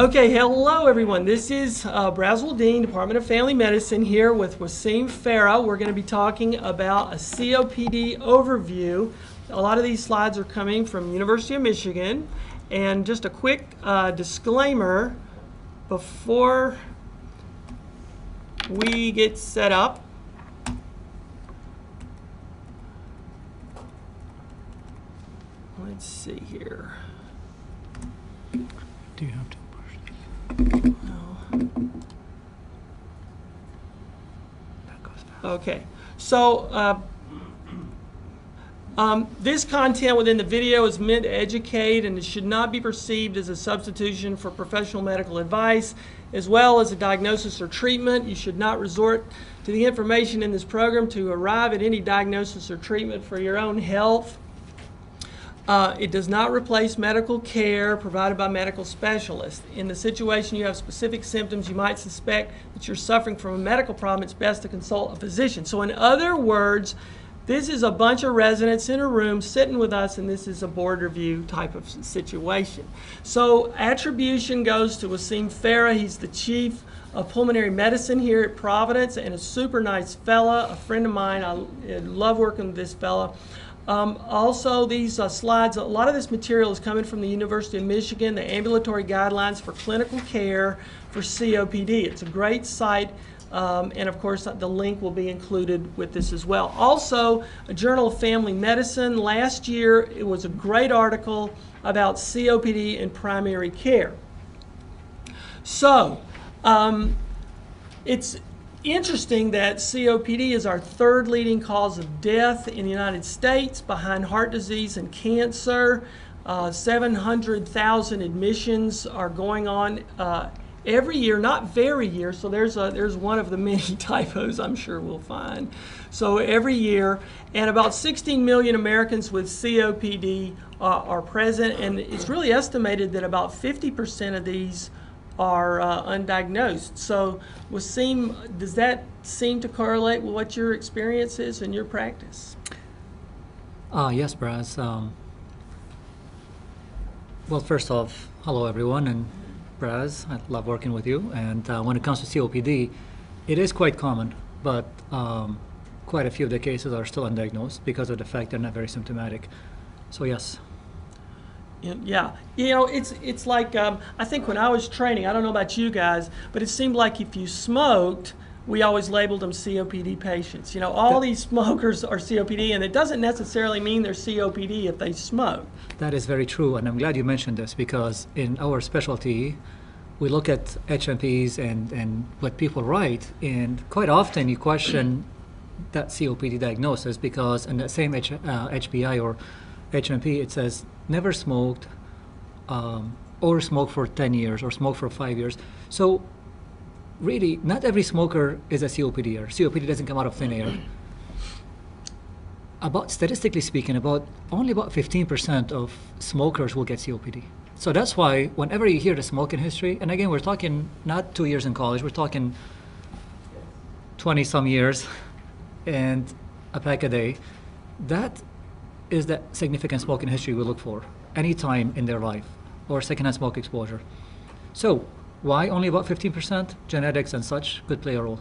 Okay, hello everyone. This is Farra Deen, Department of Family Medicine here with Wasim Farah. We're going to be talking about a COPD overview. A lot of these slides are coming from University of Michigan. And just a quick disclaimer before we get set up. Let's see here. Do you have to? Okay, so this content within the video is meant to educate, and it should not be perceived as a substitution for professional medical advice, as well as a diagnosis or treatment. You should not resort to the information in this program to arrive at any diagnosis or treatment for your own health. It does not replace medical care provided by medical specialists. In the situation you have specific symptoms, you might suspect that you're suffering from a medical problem, it's best to consult a physician. So in other words, this is a bunch of residents in a room sitting with us, and this is a board review type of situation. So attribution goes to Wasim Farah. He's the chief of pulmonary medicine here at Providence and a super nice fella, a friend of mine. I love working with this fella. Also, these slides, a lot of this material is coming from the University of Michigan, the Ambulatory Guidelines for Clinical Care for COPD. It's a great site, and of course the link will be included with this as well. Also, a Journal of Family Medicine. Last year, it was a great article about COPD in primary care. So, it's interesting that COPD is our third leading cause of death in the United States, behind heart disease and cancer. 700,000 admissions are going on every year, not very year, so there's one of the many typos I'm sure we'll find. So every year, and about 16 million Americans with COPD are present, and it's really estimated that about 50% of these are undiagnosed. So, Wasim, does that seem to correlate with what your experience is in your practice? Yes, Braz. Well, first off, hello everyone, and Braz, I love working with you. And when it comes to COPD, it is quite common, but quite a few of the cases are still undiagnosed because of the fact they're not very symptomatic. So yes. Yeah, you know, it's like, I think when I was training, I don't know about you guys, but it seemed like if you smoked, we always labeled them COPD patients. You know, all these smokers are COPD, and it doesn't necessarily mean they're COPD if they smoke. That is very true, and I'm glad you mentioned this because in our specialty, we look at HMPs and what people write, and quite often you question that COPD diagnosis because in that same HBI or HMP, it says never smoked, or smoked for 10 years, or smoked for 5 years. So really, not every smoker is a COPDer. COPD doesn't come out of thin air. Statistically speaking, only about 15% of smokers will get COPD. So that's why whenever you hear the smoking history, and again, we're talking not 2 years in college, we're talking 20 some years and a pack a day, that is that significant smoking history we look for any time in their life, or secondhand smoke exposure. So why only about 15%? Genetics and such could play a role.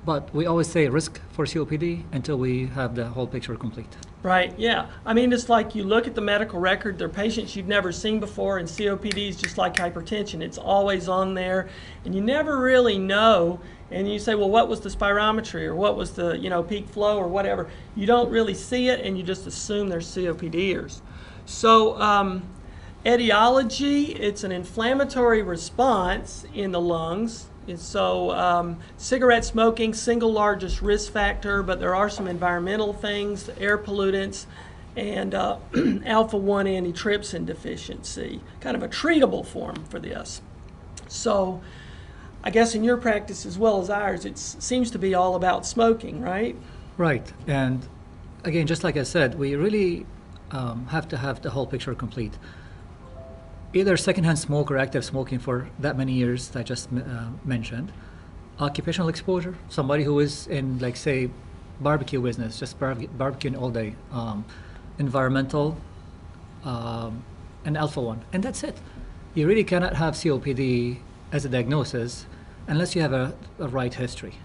But we always say risk for COPD until we have the whole picture complete. Right, yeah. I mean, it's like you look at the medical record, they're patients you've never seen before, and COPD is just like hypertension. It's always on there, and you never really know. And you say, well, what was the spirometry, or what was the peak flow, or whatever. You don't really see it, and you just assume they're COPDers. So etiology, it's an inflammatory response in the lungs. And so cigarette smoking, single largest risk factor, but there are some environmental things, air pollutants, and alpha-1 antitrypsin deficiency, kind of a treatable form for this. So I guess in your practice as well as ours, it seems to be all about smoking, right? Right, and again, just like I said, we really have to have the whole picture complete. Either secondhand smoke or active smoking for that many years that I just mentioned, occupational exposure, somebody who is in, like, say, barbecue business, just barbecuing all day, environmental, and alpha-1, and that's it. you really cannot have COPD as a diagnosis unless you have a right history.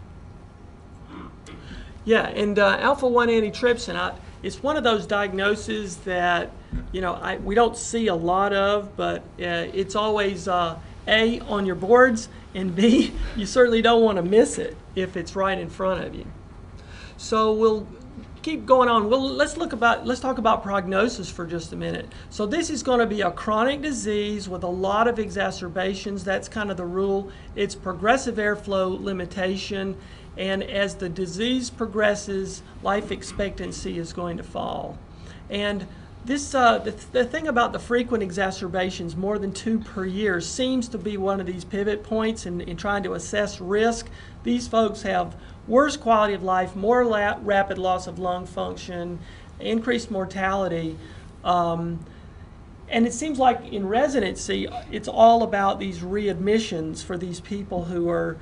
Yeah, and alpha-1 antitrypsin, it's one of those diagnoses that, we don't see a lot of, but it's always A, on your boards, and B, you certainly don't want to miss it if it's right in front of you. So we'll keep going on. Well, let's talk about prognosis for just a minute. So this is going to be a chronic disease with a lot of exacerbations. That's kind of the rule. It's progressive airflow limitation, and as the disease progresses, life expectancy is going to fall. And this, the thing about the frequent exacerbations, more than 2 per year, seems to be one of these pivot points in trying to assess risk. These folks have worse quality of life, more rapid loss of lung function, increased mortality. And it seems like in residency, it's all about these readmissions for these people who are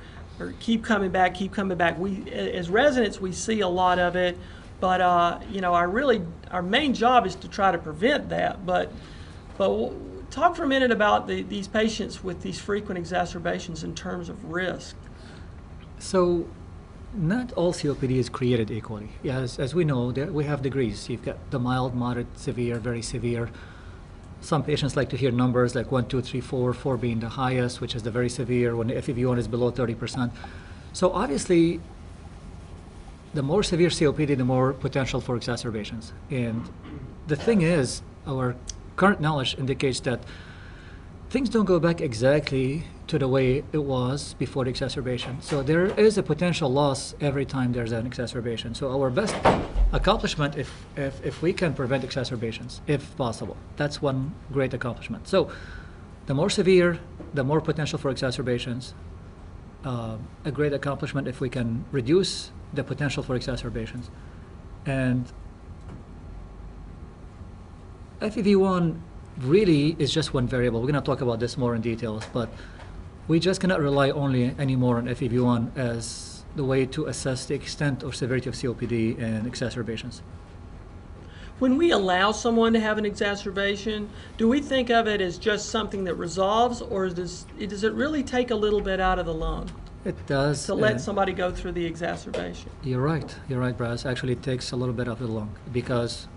keep coming back, keep coming back. We, as residents, we see a lot of it. But our main job is to try to prevent that. But talk for a minute about these patients with these frequent exacerbations in terms of risk. So, not all COPD is created equally. Yeah, as we know, we have degrees. You've got the mild, moderate, severe, very severe. Some patients like to hear numbers like 1, 2, 3, 4, 4 being the highest, which is the very severe, when the FEV1 is below 30%. So obviously, the more severe COPD, the more potential for exacerbations. And the thing is, our current knowledge indicates that things don't go back exactly to the way it was before the exacerbation. So there is a potential loss every time there's an exacerbation. So our best accomplishment, if we can prevent exacerbations, if possible, that's one great accomplishment. So the more severe, the more potential for exacerbations. A great accomplishment if we can reduce the potential for exacerbations. And FEV1 really is just one variable. We're going to talk about this more in details, but we just cannot rely only anymore on FEV1 as the way to assess the extent or severity of COPD and exacerbations. When we allow someone to have an exacerbation, do we think of it as just something that resolves, or does it really take a little bit out of the lung? It does. To let somebody go through the exacerbation. You're right, Braz. Actually, it takes a little bit of the lung because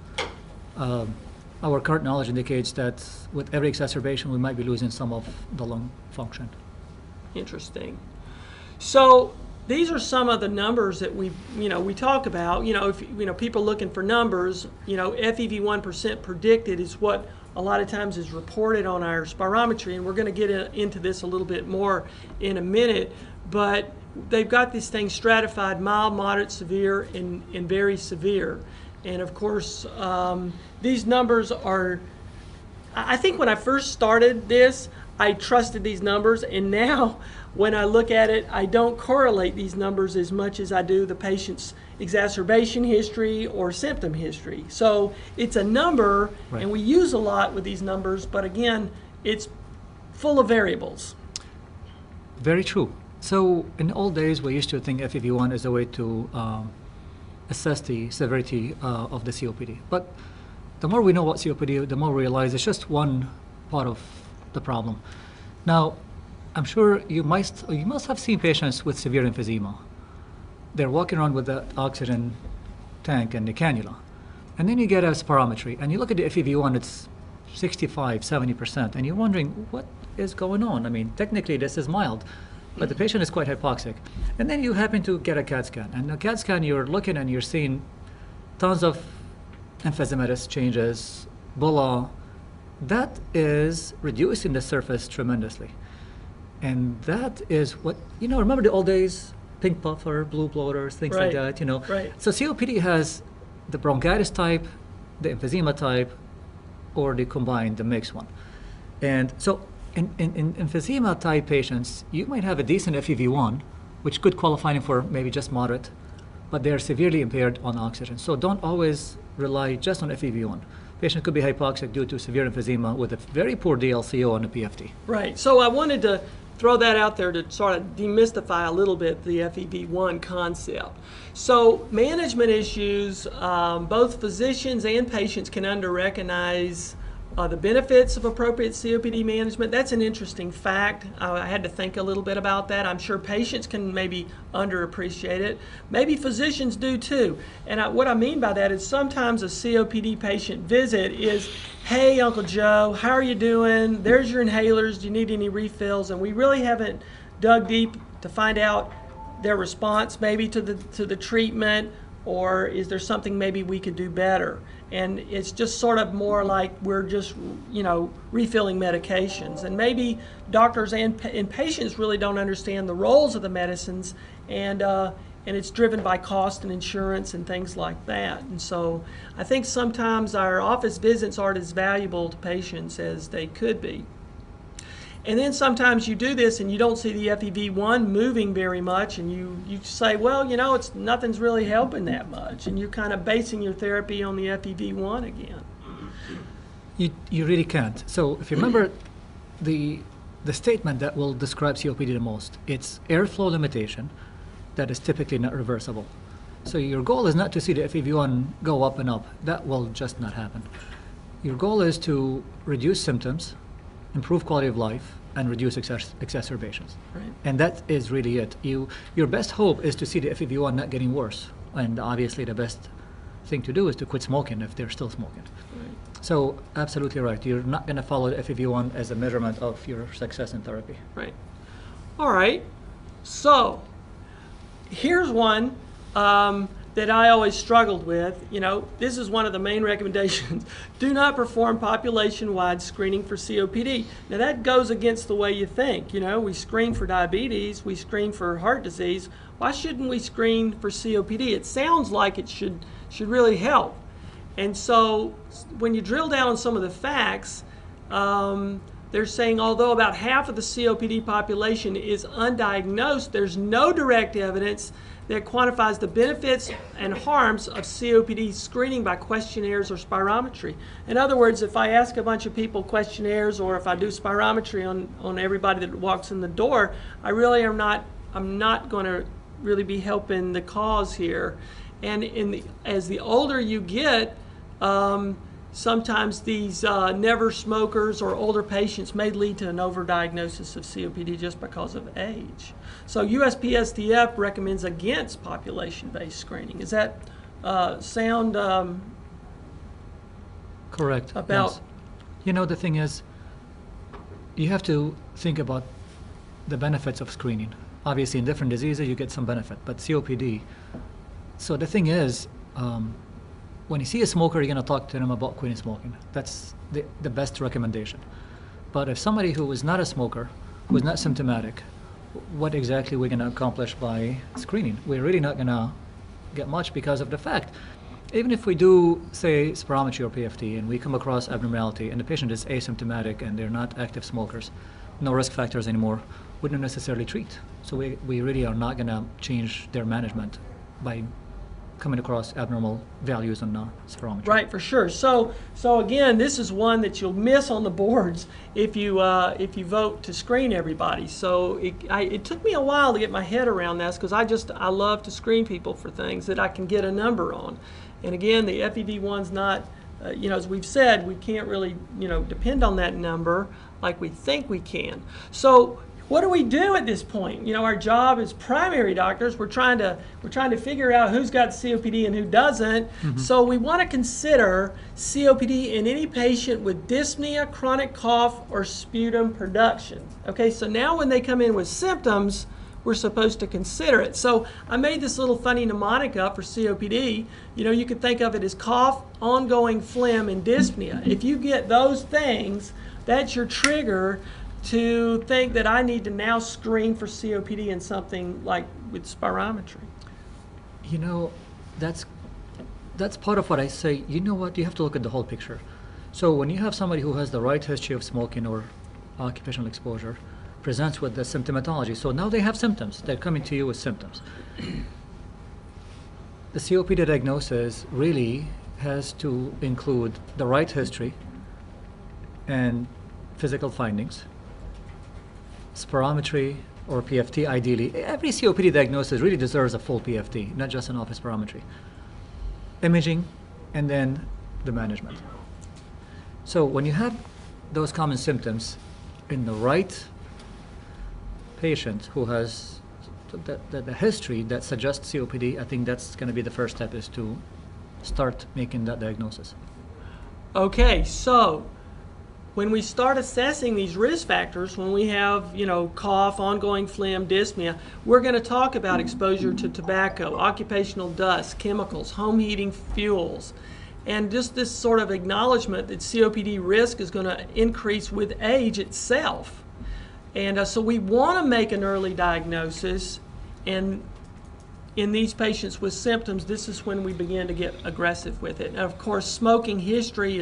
our current knowledge indicates that with every exacerbation, we might be losing some of the lung function. Interesting. So these are some of the numbers that we talk about. If people looking for numbers, FEV1% predicted is what a lot of times is reported on our spirometry, and we're going to get into this a little bit more in a minute. But they've got this thing stratified: mild, moderate, severe, and very severe. And of course, these numbers are, I think when I first started this, I trusted these numbers, and now when I look at it, I don't correlate these numbers as much as I do the patient's exacerbation history or symptom history. So it's a number, right, and we use a lot with these numbers, but again, it's full of variables. Very true. So in the old days, we used to think FEV1 is a way to assess the severity of the COPD. But the more we know about COPD, the more we realize it's just one part of the problem. Now, I'm sure you must have seen patients with severe emphysema. They're walking around with the oxygen tank and the cannula. And then you get a spirometry, and you look at the FEV1, it's 65, 70%, and you're wondering, what is going on? I mean, technically this is mild, but the patient is quite hypoxic. And then you happen to get a CAT scan. And a CAT scan, you're looking and you're seeing tons of emphysematous changes, bulla. That is reducing the surface tremendously. And that is what, remember the old days, pink puffer, blue bloaters, things right, like that, Right. So COPD has the bronchitis type, the emphysema type, or the combined, the mixed one. And so in emphysema type patients, you might have a decent FEV1, which could qualify them for maybe just moderate, but they're severely impaired on oxygen. So don't always rely just on FEV1. Patient could be hypoxic due to severe emphysema with a very poor DLCO and a PFT. Right. So I wanted to throw that out there to sort of demystify a little bit the FEV1 concept. So management issues, both physicians and patients can under-recognize The benefits of appropriate COPD management, that's an interesting fact. I had to think a little bit about that. I'm sure patients can maybe underappreciate it. Maybe physicians do too. And what I mean by that is sometimes a COPD patient visit is, hey, Uncle Joe, how are you doing? There's your inhalers. Do you need any refills? And we really haven't dug deep to find out their response maybe to the treatment, or is there something maybe we could do better? And it's just sort of more like we're just, refilling medications. And maybe doctors and patients really don't understand the roles of the medicines, and it's driven by cost and insurance and things like that. And so I think sometimes our office visits aren't as valuable to patients as they could be. And then sometimes you do this and you don't see the FEV1 moving very much, and you say, well, nothing's really helping that much, and you're kind of basing your therapy on the FEV1 again. You really can't. So if you remember the statement that will describe COPD the most, it's airflow limitation that is typically not reversible. So your goal is not to see the FEV1 go up and up. That will just not happen. Your goal is to reduce symptoms, improve quality of life, and reduce exacerbations. Right. And that is really it. Your best hope is to see the FEV1 not getting worse. And obviously the best thing to do is to quit smoking if they're still smoking. Right. So absolutely right. You're not going to follow the FEV1 as a measurement of your success in therapy. Right. All right. So here's one that I always struggled with. This is one of the main recommendations. Do not perform population-wide screening for COPD. Now that goes against the way you think. We screen for diabetes, we screen for heart disease. Why shouldn't we screen for COPD? It sounds like it should really help. And so when you drill down on some of the facts, they're saying although about half of the COPD population is undiagnosed, there's no direct evidence that quantifies the benefits and harms of COPD screening by questionnaires or spirometry. In other words, if I ask a bunch of people questionnaires, or if I do spirometry on everybody that walks in the door, I'm not going to really be helping the cause here. And as the older you get, sometimes these never smokers or older patients may lead to an overdiagnosis of COPD just because of age. So USPSTF recommends against population-based screening. Does that sound correct? About yes. The thing is, you have to think about the benefits of screening. Obviously, in different diseases, you get some benefit, but COPD. So the thing is, when you see a smoker, you're going to talk to them about quitting smoking. That's the best recommendation. But if somebody who is not a smoker, who is not symptomatic, what exactly we're going to accomplish by screening? We're really not going to get much because of the fact, even if we do, say, spirometry or PFT, and we come across abnormality, and the patient is asymptomatic and they're not active smokers, no risk factors anymore, we don't necessarily treat. So we really are not going to change their management by coming across abnormal values on spirometry. Right, for sure. So again, this is one that you'll miss on the boards if you vote to screen everybody. So it took me a while to get my head around this, because I love to screen people for things that I can get a number on. And again, the FEV1's not, as we've said, we can't really depend on that number like we think we can. So what do we do at this point? Our job as primary doctors, we're trying to figure out who's got COPD and who doesn't. Mm-hmm. So we want to consider COPD in any patient with dyspnea, chronic cough, or sputum production. Okay, so now when they come in with symptoms, we're supposed to consider it. So I made this little funny mnemonic up for COPD. You could think of it as cough, ongoing phlegm, and dyspnea. If you get those things, that's your trigger to think that I need to now screen for COPD in something like with spirometry. That's part of what I say. You have to look at the whole picture. So when you have somebody who has the right history of smoking or occupational exposure, presents with the symptomatology, so now they have symptoms, they're coming to you with symptoms. The COPD diagnosis really has to include the right history and physical findings, spirometry or PFT ideally. Every COPD diagnosis really deserves a full PFT, not just an office spirometry. Imaging, and then the management. So when you have those common symptoms in the right patient who has the history that suggests COPD, I think that's going to be the first step, is to start making that diagnosis. Okay, so when we start assessing these risk factors, when we have, cough, ongoing phlegm, dyspnea, we're going to talk about exposure to tobacco, occupational dust, chemicals, home heating fuels, and just this sort of acknowledgement that COPD risk is going to increase with age itself. And so we want to make an early diagnosis, and in these patients with symptoms, this is when we begin to get aggressive with it. And of course, smoking history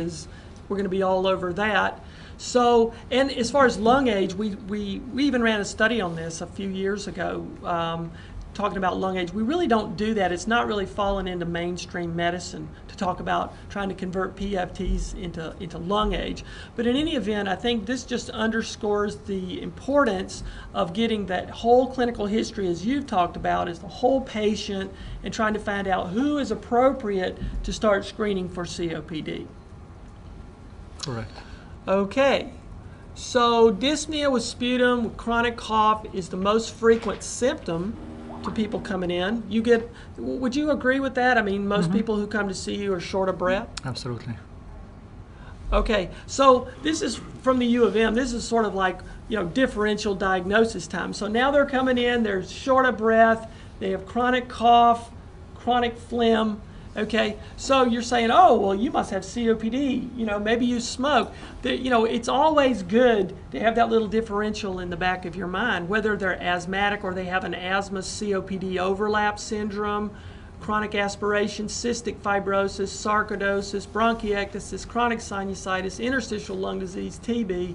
we're going to be all over that. So, and as far as lung age, we even ran a study on this a few years ago, talking about lung age. We really don't do that. It's not really fallen into mainstream medicine to talk about trying to convert PFTs into lung age. But in any event, I think this just underscores the importance of getting that whole clinical history, as you've talked about, as the whole patient, and trying to find out who is appropriate to start screening for COPD. Correct. Okay. So dyspnea with sputum, with chronic cough is the most frequent symptom to people coming in. Would you agree with that? I mean, most people who come to see you are short of breath? Absolutely. Okay, so this is from the U of M. This is sort of like, differential diagnosis time. So now they're coming in, they're short of breath, they have chronic cough, chronic phlegm. Okay, so you're saying, oh, well, you must have COPD, maybe you smoke. It's always good to have that little differential in the back of your mind, whether they're asthmatic or they have an asthma COPD overlap syndrome, chronic aspiration, cystic fibrosis, sarcoidosis, bronchiectasis, chronic sinusitis, interstitial lung disease, TB,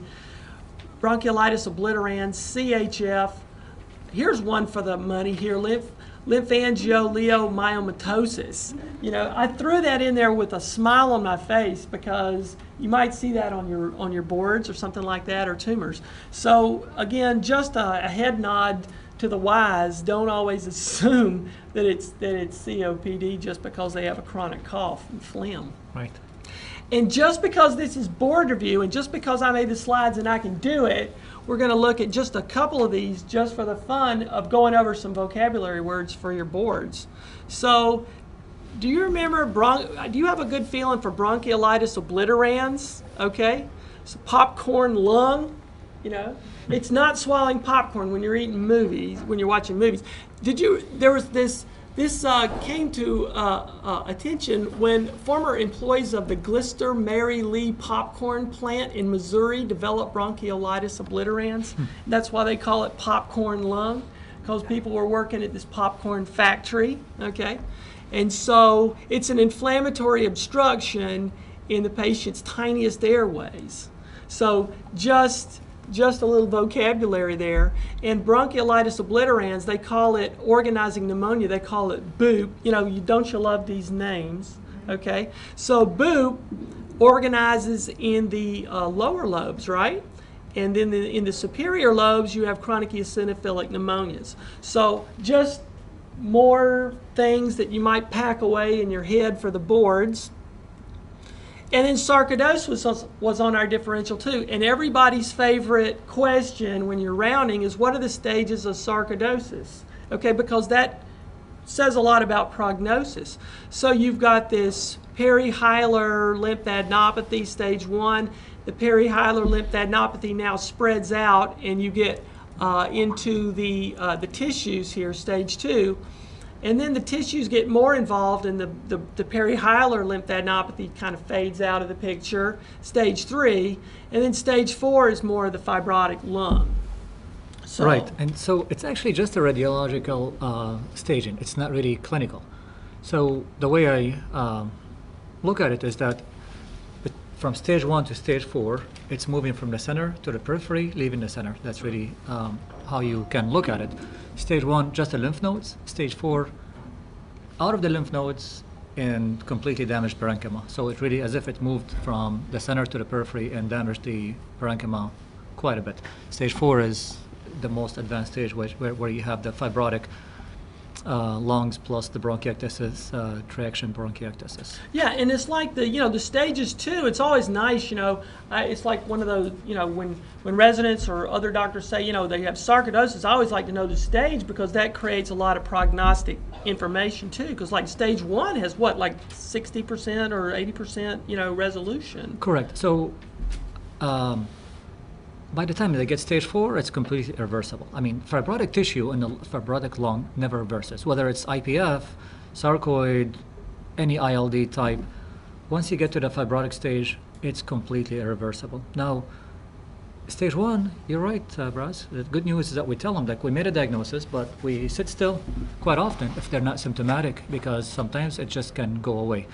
bronchiolitis obliterans, CHF. Here's one for the money here, lymphangioliomyomatosis. I threw that in there with a smile on my face because you might see that on your boards or something like that, or tumors. So again, just a head nod to the wise. Don't always assume that it's COPD just because they have a chronic cough and phlegm. Right. And just because this is board review, and just because I made the slides and I can do it, we're going to look at just a couple of these just for the fun of going over some vocabulary words for your boards. So, do you remember, do you have a good feeling for bronchiolitis obliterans? Okay? So popcorn lung, it's not swallowing popcorn when you're watching movies. There was this came to attention when former employees of the Glister Mary Lee popcorn plant in Missouri developed bronchiolitis obliterans. That's why they call it popcorn lung, because people were working at this popcorn factory, okay? And so it's an inflammatory obstruction in the patient's tiniest airways. So just a little vocabulary there. And bronchiolitis obliterans, they call it organizing pneumonia. They call it BOOP. Don't you love these names? Okay. So BOOP organizes in the lower lobes, right? And then in the superior lobes, you have chronic eosinophilic pneumonias. So just more things that you might pack away in your head for the boards. And then sarcoidosis was on our differential too. And everybody's favorite question when you're rounding is, what are the stages of sarcoidosis? Okay, because that says a lot about prognosis. So you've got this perihilar lymphadenopathy, stage 1. The perihilar lymphadenopathy now spreads out, and you get into the tissues here, stage 2. And then the tissues get more involved, and the perihilar lymphadenopathy kind of fades out of the picture, stage 3. And then stage 4 is more of the fibrotic lung. So, right, and so it's actually just a radiological staging. It's not really clinical. So the way I look at it is that from stage 1 to stage 4, it's moving from the center to the periphery, leaving the center. That's really how you can look at it. Stage 1, just the lymph nodes. Stage 4, out of the lymph nodes and completely damaged parenchyma. So it really as if it moved from the center to the periphery and damaged the parenchyma quite a bit. Stage 4 is the most advanced stage where you have the fibrotic lungs plus the bronchiectasis, traction bronchiectasis. Yeah, and it's like the stages too. It's always nice, it's like one of those, when residents or other doctors say, they have sarcoidosis, I always like to know the stage because that creates a lot of prognostic information too. Because like stage 1 has what, like 60% or 80%, resolution. Correct. So by the time they get stage 4, it's completely irreversible. I mean, fibrotic tissue in the fibrotic lung never reverses, whether it's IPF, sarcoid, any ILD type. Once you get to the fibrotic stage, it's completely irreversible. Now, stage 1, you're right, Braz. The good news is that we tell them that we made a diagnosis, but we sit still quite often if they're not symptomatic, because sometimes it just can go away.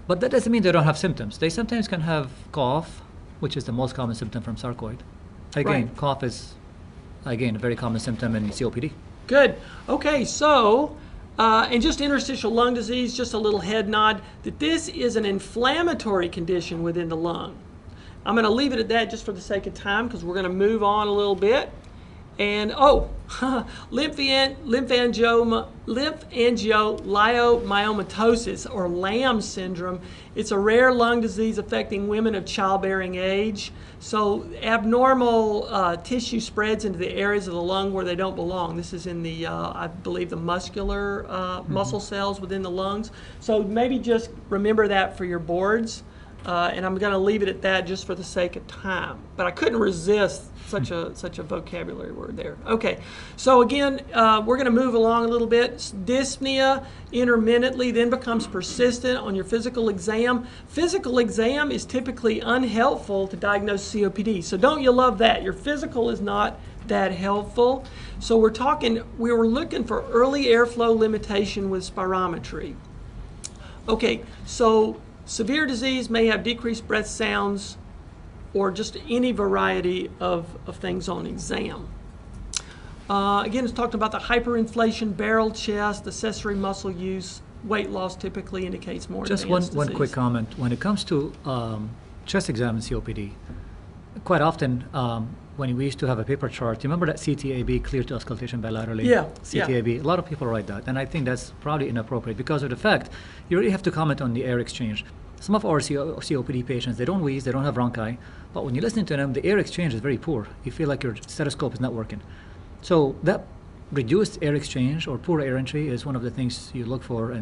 But that doesn't mean they don't have symptoms. They sometimes can have cough, which is the most common symptom from sarcoid. Again, Right. cough is, again, a very common symptom in COPD. Good. Okay, so, and just interstitial lung disease, just a little head nod, that this is an inflammatory condition within the lung. I'm going to leave it at that just for the sake of time because we're going to move on a little bit. And, lymphangiomyomatosis, or LAM syndrome. It's a rare lung disease affecting women of childbearing age. So abnormal tissue spreads into the areas of the lung where they don't belong. This is in the, I believe, the muscular muscle cells within the lungs. So maybe just remember that for your boards. And I'm going to leave it at that just for the sake of time. But I couldn't resist such a vocabulary word there. Okay, so again, we're going to move along a little bit. Dyspnea intermittently then becomes persistent on your physical exam. Physical exam is typically unhelpful to diagnose COPD. So don't you love that? Your physical is not that helpful. So we were looking for early airflow limitation with spirometry. Okay, so severe disease may have decreased breath sounds or just any variety of things on exam. Again, it's talking about the hyperinflation, barrel chest, accessory muscle use. Weight loss typically indicates more Just advanced one disease. quick comment. When it comes to chest exam in COPD, quite often when we used to have a paper chart, you remember that CTAB, clear to auscultation bilaterally? Yeah, CTAB. A lot of people write that, and I think that's probably inappropriate because of the fact you really have to comment on the air exchange. Some of our COPD patients, they don't wheeze, they don't have bronchi, but when you listen to them, the air exchange is very poor. You feel like your stethoscope is not working. So that reduced air exchange or poor air entry is one of the things you look for,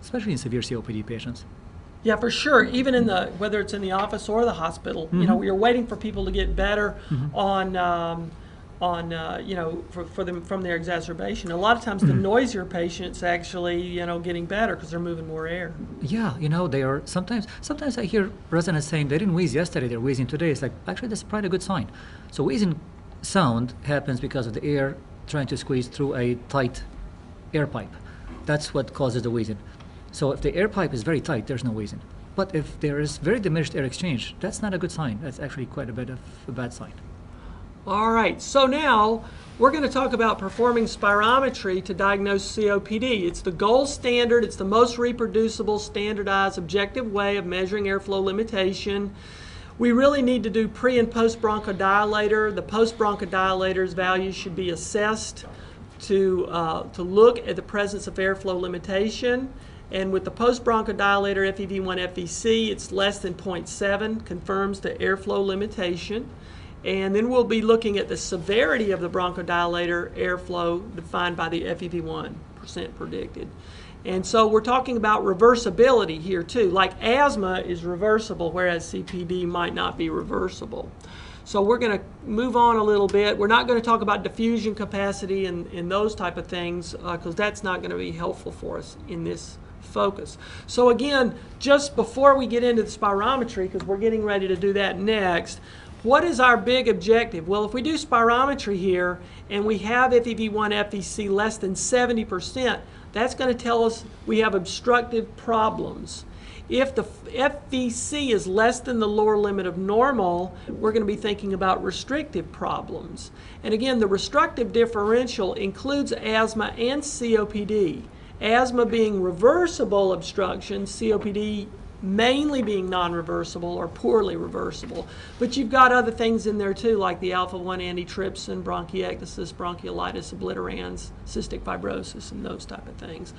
especially in severe COPD patients. Yeah, for sure. Even in whether it's in the office or the hospital, you're waiting for people to get better from their exacerbation. A lot of times, the noisier patients actually, getting better because they're moving more air. Yeah, they are sometimes I hear residents saying they didn't wheeze yesterday, they're wheezing today. It's like, actually, that's probably a good sign. So wheezing sound happens because of the air trying to squeeze through a tight air pipe. That's what causes the wheezing. So if the air pipe is very tight, there's no wheezing. But if there is very diminished air exchange, that's not a good sign. That's actually quite a bit of a bad sign. All right, so now we're going to talk about performing spirometry to diagnose COPD. It's the gold standard. It's the most reproducible, standardized, objective way of measuring airflow limitation. We really need to do pre- and post-bronchodilator. The post-bronchodilator's values should be assessed to look at the presence of airflow limitation. And with the post-bronchodilator FEV1 FVC, it's less than 0.7, confirms the airflow limitation. And then we'll be looking at the severity of the bronchodilator airflow defined by the FEV1 % predicted. And so we're talking about reversibility here too. Like asthma is reversible, whereas CPD might not be reversible. So we're going to move on a little bit. We're not going to talk about diffusion capacity and those type of things because that's not going to be helpful for us in this focus. So again, just before we get into the spirometry, because we're getting ready to do that next, what is our big objective? Well, if we do spirometry here and we have FEV1 FVC less than 70%, that's going to tell us we have obstructive problems. If the FVC is less than the lower limit of normal, we're going to be thinking about restrictive problems. And again, the restrictive differential includes asthma and COPD. Asthma being reversible obstruction, COPD mainly being non-reversible or poorly reversible. But you've got other things in there too, like the alpha-1 antitrypsin, bronchiectasis, bronchiolitis obliterans, cystic fibrosis, and those type of things.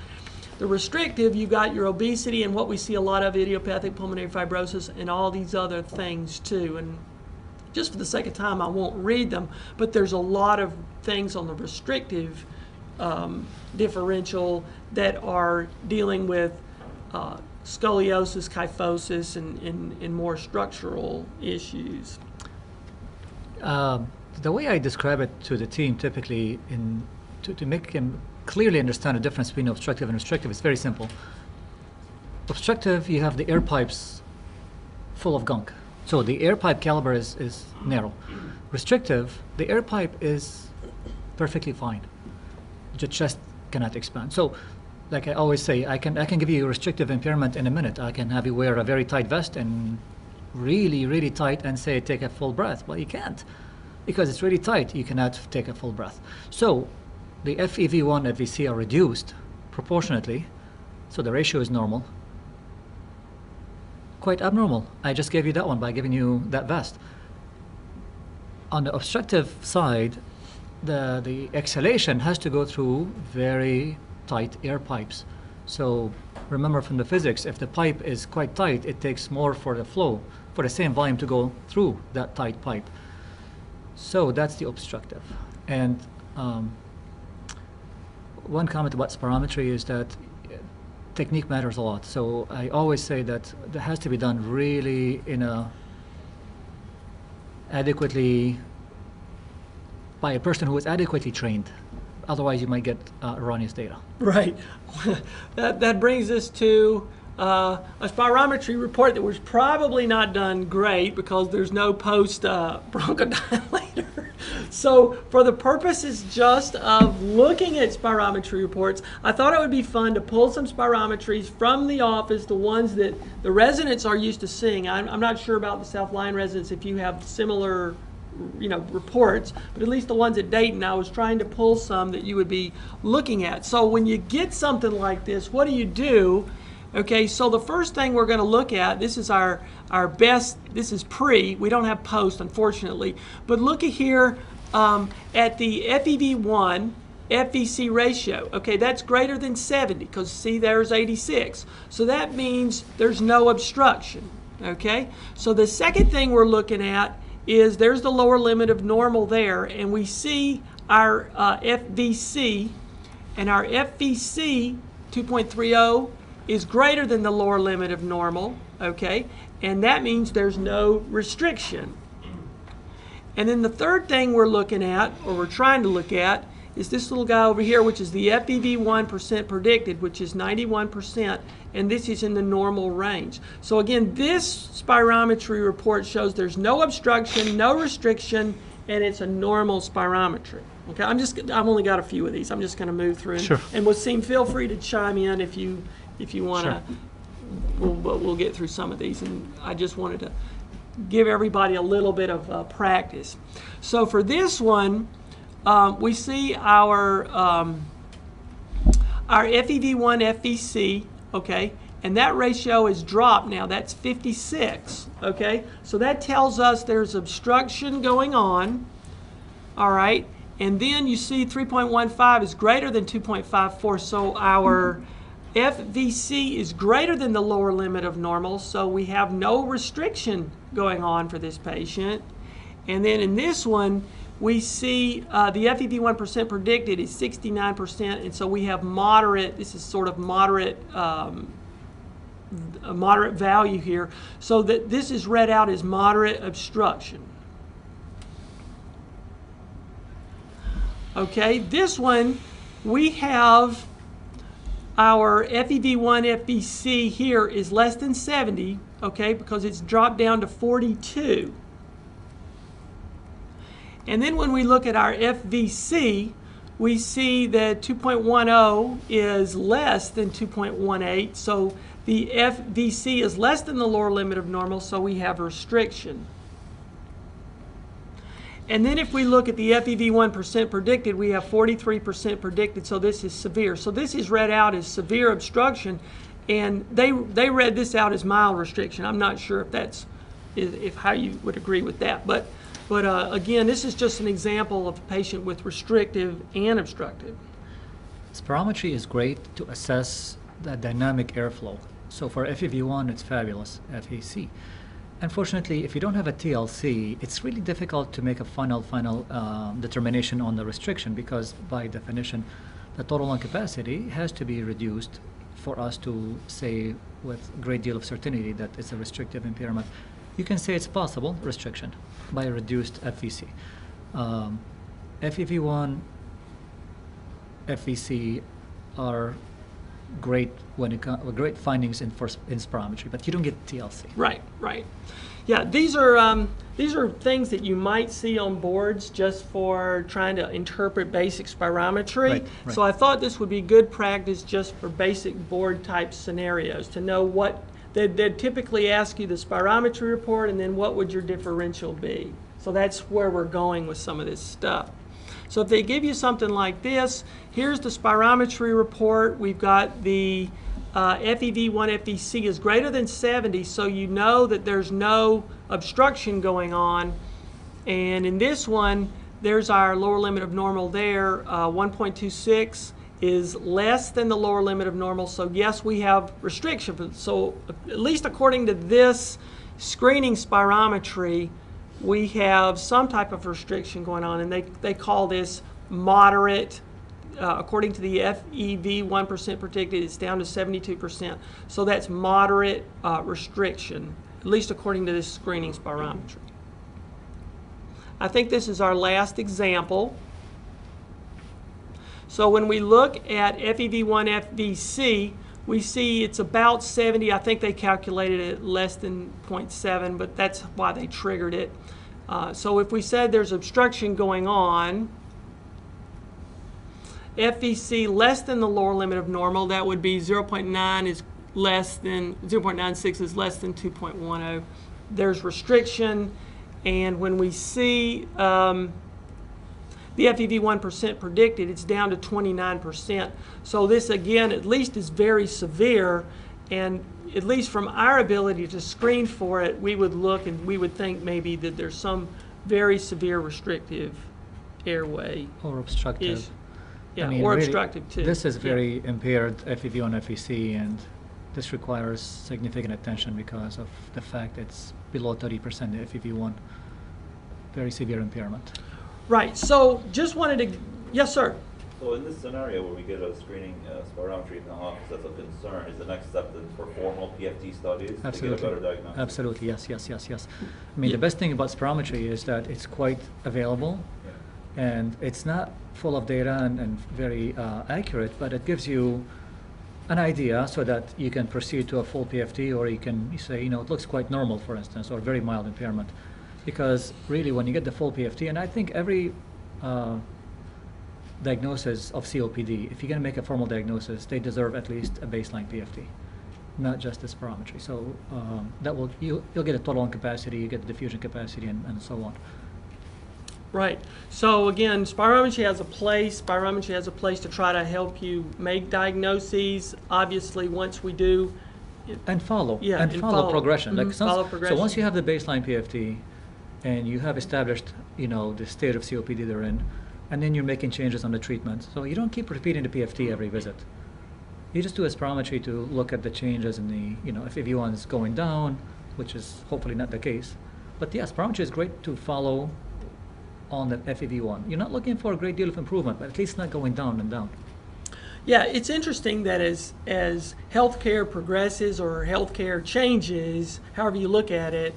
The restrictive, you've got your obesity and what we see a lot of, idiopathic pulmonary fibrosis, and all these other things too. And just for the sake of time, I won't read them, but there's a lot of things on the restrictive differential that are dealing with scoliosis, kyphosis, and more structural issues. The way I describe it to the team typically to make him clearly understand the difference between obstructive and restrictive, it's very simple. Obstructive, you have the air pipes full of gunk. So the air pipe caliber is narrow. Restrictive, the air pipe is perfectly fine. The chest cannot expand. So, like I always say, I can give you a restrictive impairment in a minute. I can have you wear a very tight vest and really, really tight and say take a full breath. Well, you can't because it's really tight. You cannot take a full breath. So the FEV1, FVC are reduced proportionately. So the ratio is normal. Quite abnormal. I just gave you that one by giving you that vest. On the obstructive side, the exhalation has to go through very tight air pipes. So remember from the physics, if the pipe is quite tight, it takes more for the flow, for the same volume to go through that tight pipe. So that's the obstructive. And one comment about spirometry is that technique matters a lot. So I always say that that has to be done really in a adequately, by a person who is adequately trained. Otherwise you might get erroneous data. Right. That brings us to a spirometry report that was probably not done great because there's no post bronchodilator. So for the purposes just of looking at spirometry reports, I thought it would be fun to pull some spirometries from the office, the ones that the residents are used to seeing. I'm not sure about the South Lyon residents if you have similar reports, but at least the ones at Dayton, I was trying to pull some that you would be looking at. So when you get something like this, what do? Okay, so the first thing we're going to look at, this is our best, this is pre, we don't have post unfortunately, but look at here at the FEV1 FVC ratio. Okay, that's greater than 70 because see there's 86. So that means there's no obstruction. Okay, so the second thing we're looking at is there's the lower limit of normal there, and we see our FVC, and our FVC 2.30 is greater than the lower limit of normal, okay? And that means there's no restriction. And then the third thing we're looking at, or we're trying to look at, is this little guy over here, which is the FEV1% predicted, which is 91%, and this is in the normal range. So again, this spirometry report shows there's no obstruction, no restriction, and it's a normal spirometry. Okay, I've only got a few of these. I'm just going to move through. Sure. And Wasim, feel free to chime in if you want to. Sure. We'll get through some of these, and I just wanted to give everybody a little bit of practice. So for this one, we see our FEV1 FVC, okay, and that ratio is dropped now. That's 56, okay? So that tells us there's obstruction going on, all right? And then you see 3.15 is greater than 2.54, so our FVC is greater than the lower limit of normal, so we have no restriction going on for this patient. And then in this one, we see the FEV1% predicted is 69%, and so we have moderate, this is sort of moderate, a moderate value here, so that this is read out as moderate obstruction. Okay, this one, we have our FEV1 FVC here is less than 70, okay, because it's dropped down to 42. And then when we look at our FVC, we see that 2.10 is less than 2.18, so the FVC is less than the lower limit of normal, so we have restriction. And then if we look at the FEV1% predicted, we have 43% predicted, so this is severe. So this is read out as severe obstruction, And they read this out as mild restriction. I'm not sure if that's if how you would agree with that. But again, this is just an example of a patient with restrictive and obstructive. Spirometry is great to assess the dynamic airflow. So for FEV1, it's fabulous, FEC. Unfortunately, if you don't have a TLC, it's really difficult to make a final determination on the restriction, because by definition, the total lung capacity has to be reduced for us to say with a great deal of certainty that it's a restrictive impairment. You can say it's possible restriction by a reduced FVC. FEV1, FVC are great when it comes great findings in spirometry, but you don't get TLC. Right, right. Yeah, these are things that you might see on boards just for trying to interpret basic spirometry. Right, right. So I thought this would be good practice just for basic board type scenarios to know what they'd typically ask you the spirometry report, and then what would your differential be. So that's where we're going with some of this stuff. So if they give you something like this, here's the spirometry report. We've got the FEV1 FVC is greater than 70, so you know that there's no obstruction going on. And in this one, there's our lower limit of normal there. 1.26 is less than the lower limit of normal, so yes, we have restriction. So at least according to this screening spirometry, we have some type of restriction going on, and they call this moderate. According to the FEV 1% predicted, it's down to 72%. So that's moderate restriction, at least according to this screening spirometry. I think this is our last example. So when we look at FEV1 FVC, we see it's about 70. I think they calculated it less than 0.7, but that's why they triggered it. So if we said there's obstruction going on, FVC less than the lower limit of normal, that would be 0.9 is less than 0.96 is less than 2.10. There's restriction, and when we see the FEV 1% predicted, it's down to 29%. So this again at least is very severe, and at least from our ability to screen for it, we would look and we would think maybe that there's some very severe restrictive airway. Or obstructive. Yeah, I mean, or really, obstructive too. This is very impaired FEV1 FVC, and this requires significant attention because of the fact it's below 30% FEV1. Very severe impairment. Right, so just wanted to, yes sir. So in this scenario where we get a screening spirometry in the office that's a concern, is the next step then for formal PFT studies to get a better diagnosis? Absolutely, yes. I mean, the best thing about spirometry is that it's quite available, and it's not full of data and very accurate, but it gives you an idea so that you can proceed to a full PFT, or you can say, you know, it looks quite normal, for instance, or very mild impairment. Because really, when you get the full PFT, and I think every diagnosis of COPD, if you're going to make a formal diagnosis, they deserve at least a baseline PFT, not just the spirometry. So that will you'll get a total lung capacity, you get the diffusion capacity, and so on. Right. So again, spirometry has a place. Spirometry has a place to try to help you make diagnoses. Obviously, once we do, And follow. Yeah, and follow progression. Mm-hmm. Like Follow progression. So once you have the baseline PFT, and you have established, you know, the state of COPD they're in, and then you're making changes on the treatment. So you don't keep repeating the PFT every visit. You just do a spirometry to look at the changes in the, you know, if FEV1 is going down, which is hopefully not the case. But yeah, spirometry is great to follow on the FEV1. You're not looking for a great deal of improvement, but at least not going down and down. Yeah, it's interesting that as healthcare progresses or healthcare changes, however you look at it,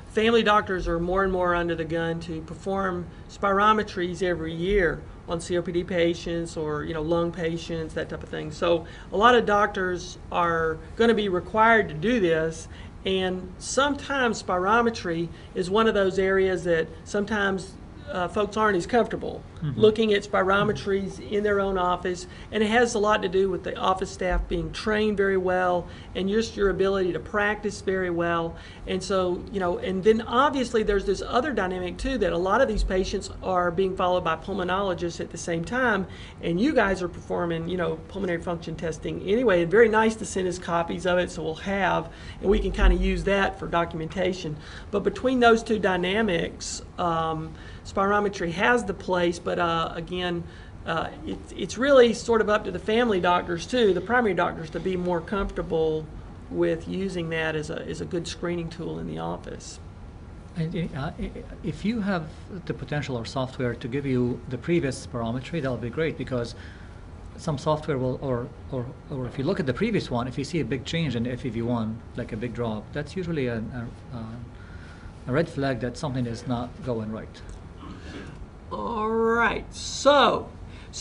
family doctors are more and more under the gun to perform spirometries every year on COPD patients or, you know, lung patients, that type of thing. So a lot of doctors are going to be required to do this, and sometimes spirometry is one of those areas that sometimes folks aren't as comfortable looking at spirometries in their own office, and it has a lot to do with the office staff being trained very well and just your ability to practice very well. And so, and then obviously there's this other dynamic too, that a lot of these patients are being followed by pulmonologists at the same time, and you guys are performing, pulmonary function testing anyway. And very nice to send us copies of it, so we'll have, and we can kind of use that for documentation. But between those two dynamics, spirometry has the place, but again, it's really sort of up to the family doctors too, the primary doctors, to be more comfortable with using that as a good screening tool in the office. And, if you have the potential or software to give you the previous spirometry, that would be great, because some software will, or if you look at the previous one, if you see a big change in FEV1, like a big drop, that's usually a red flag that something is not going right. All right, so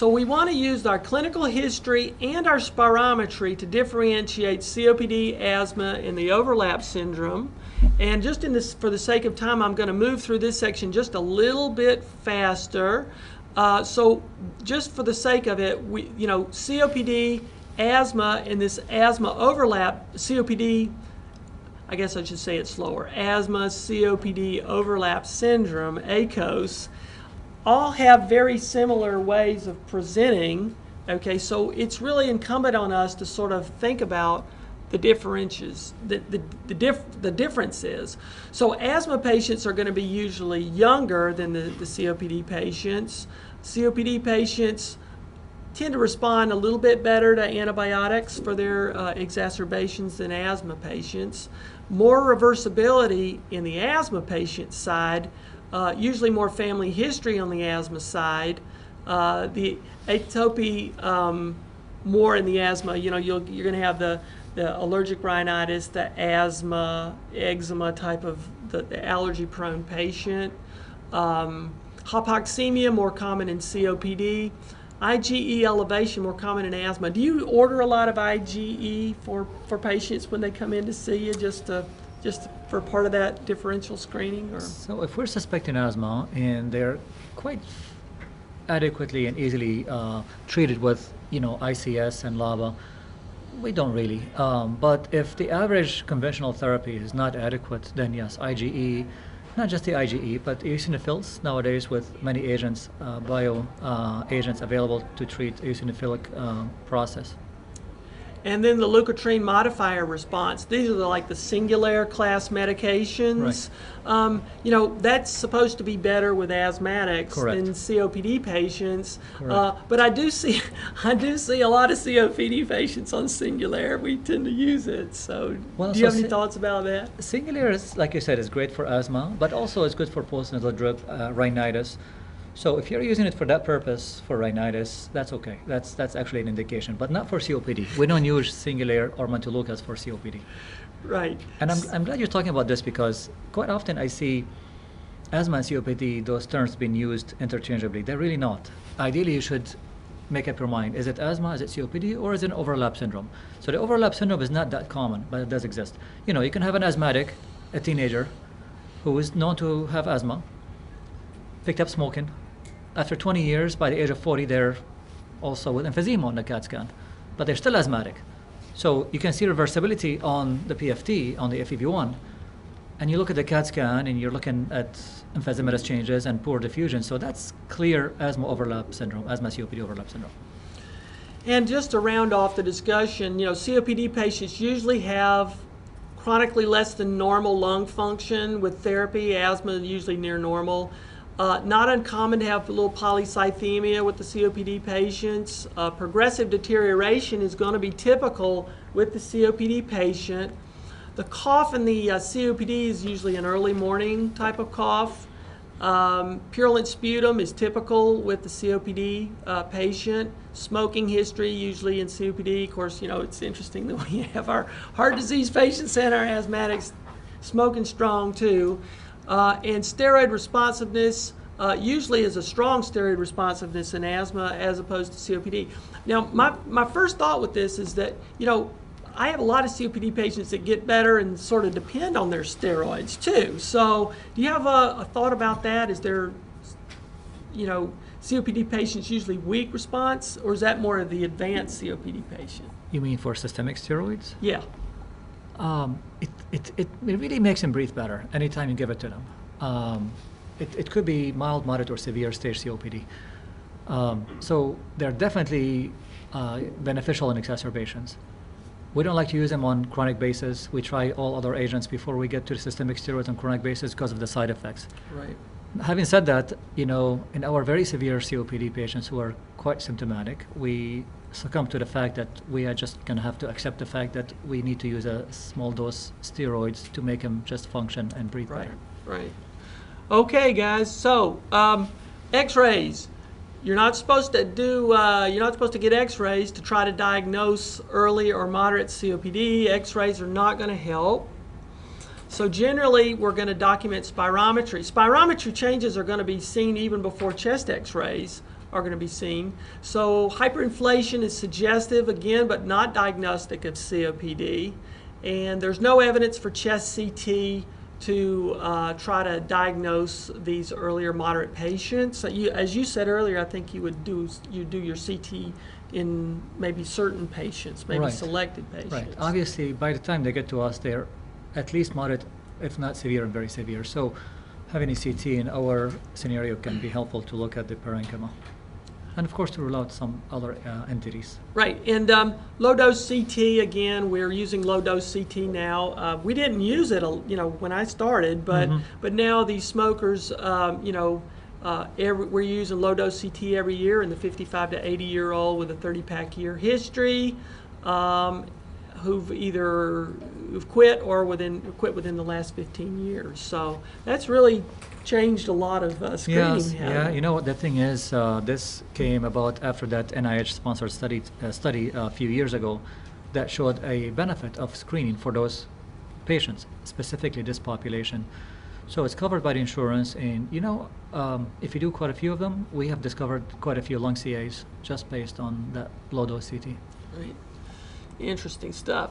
we want to use our clinical history and our spirometry to differentiate COPD, asthma, and the overlap syndrome. And just for the sake of time, I'm going to move through this section just a little bit faster. So just for the sake of it, COPD, asthma, and this asthma overlap, COPD, I guess I should say it slower, asthma, COPD overlap syndrome, ACOS, all have very similar ways of presenting. Okay, so it's really incumbent on us to sort of think about the differences, the differences. So asthma patients are going to be usually younger than the COPD patients. COPD patients tend to respond a little bit better to antibiotics for their exacerbations than asthma patients. More reversibility in the asthma patient side, usually more family history on the asthma side. The atopy more in the asthma, you're going to have the allergic rhinitis, the asthma, eczema type of the allergy-prone patient. Hypoxemia, more common in COPD. IgE elevation, more common in asthma. Do you order a lot of IgE for patients when they come in to see you, just for part of that differential screening? Or? So if we're suspecting asthma and they're quite adequately and easily treated with, ICS and LABA, we don't really. But if the average conventional therapy is not adequate, then yes, IgE, not just the IgE, but eosinophils nowadays, with many agents, agents available to treat eosinophilic process. And then the leukotriene modifier response. These are like the Singulair class medications. Right. That's supposed to be better with asthmatics Correct. than COPD patients. Correct. But I do see a lot of COPD patients on Singulair. We tend to use it. So, do you have any thoughts about that? Singulair is, like you said, is great for asthma, but also is good for postnasal drip, rhinitis. So if you're using it for that purpose, for rhinitis, that's okay. That's actually an indication, but not for COPD. We don't use Singulair or Montelukast for COPD. Right. And I'm glad you're talking about this, because quite often I see asthma and COPD, those terms being used interchangeably. They're really not. Ideally, you should make up your mind. Is it asthma, is it COPD, or is it an overlap syndrome? So the overlap syndrome is not that common, but it does exist. You can have an asthmatic, a teenager, who is known to have asthma, picked up smoking. After 20 years, by the age of 40, they're also with emphysema on the CAT scan, but they're still asthmatic. So you can see reversibility on the PFT, on the FEV1, and you look at the CAT scan and you're looking at emphysematous changes and poor diffusion. So that's clear asthma overlap syndrome, asthma COPD overlap syndrome. And just to round off the discussion, COPD patients usually have chronically less than normal lung function with therapy. Asthma is usually near normal. Not uncommon to have a little polycythemia with the COPD patients. Progressive deterioration is going to be typical with the COPD patient. The cough in the COPD is usually an early morning type of cough. Purulent sputum is typical with the COPD patient. Smoking history usually in COPD. Of course, it's interesting that we have our heart disease patients and our asthmatics smoking strong too. And steroid responsiveness usually is a strong steroid responsiveness in asthma as opposed to COPD. Now, my first thought with this is that, I have a lot of COPD patients that get better and sort of depend on their steroids too. So do you have a thought about that? Is there, COPD patients usually weak response, or is that more of the advanced COPD patient? You mean for systemic steroids? Yeah. It really makes them breathe better anytime you give it to them. It could be mild, moderate, or severe stage COPD. So they're definitely beneficial in exacerbations. We don't like to use them on chronic basis. We try all other agents before we get to the systemic steroids on chronic basis because of the side effects. Right. Having said that, in our very severe COPD patients who are quite symptomatic, we succumb to the fact that we are just going to have to accept the fact that we need to use a small dose steroids to make them just function and breathe Right. better. Right. Okay, guys. So, X-rays. You're not supposed to do. You're not supposed to get X-rays to try to diagnose early or moderate COPD. X-rays are not going to help. So generally, we're going to document spirometry. Spirometry changes are going to be seen even before chest X-rays are going to be seen. So hyperinflation is suggestive, again, but not diagnostic of COPD. And there's no evidence for chest CT to try to diagnose these earlier moderate patients. So as you said earlier, I think you do your CT in maybe certain patients, maybe Right. selected patients. Right. Obviously, by the time they get to us, they're at least moderate, if not severe and very severe. So having a CT in our scenario can be helpful to look at the parenchyma. And of course to rule out some other entities. Right, and low-dose CT, again, we're using low-dose CT now. We didn't use it, when I started, but now these smokers, we're using low-dose CT every year in the 55 to 80-year-old with a 30-pack year history, who've quit or quit within the last 15 years. So that's really changed a lot of screening. Yes, yeah. You know what the thing is? This came about after that NIH-sponsored study a few years ago that showed a benefit of screening for those patients, specifically this population. So it's covered by the insurance, and if you do quite a few of them, we have discovered quite a few lung CAs just based on that low-dose CT. Right. Interesting stuff.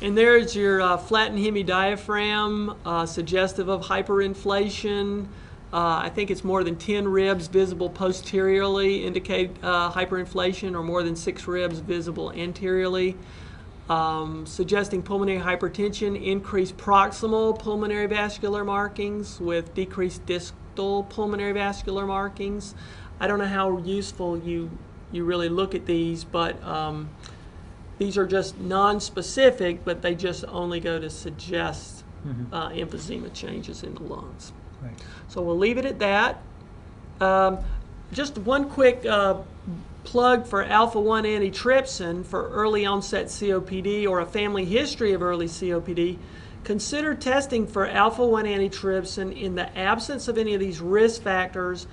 And there's your flattened hemidiaphragm, suggestive of hyperinflation. I think it's more than 10 ribs visible posteriorly indicate hyperinflation, or more than 6 ribs visible anteriorly, suggesting pulmonary hypertension, increased proximal pulmonary vascular markings with decreased distal pulmonary vascular markings. I don't know how useful you really look at these, but these are just non-specific, but they just only go to suggest emphysema changes in the lungs. Right. So we'll leave it at that. Just one quick plug for alpha-1 antitrypsin for early onset COPD or a family history of early COPD. Consider testing for alpha-1 antitrypsin in the absence of any of these risk factors.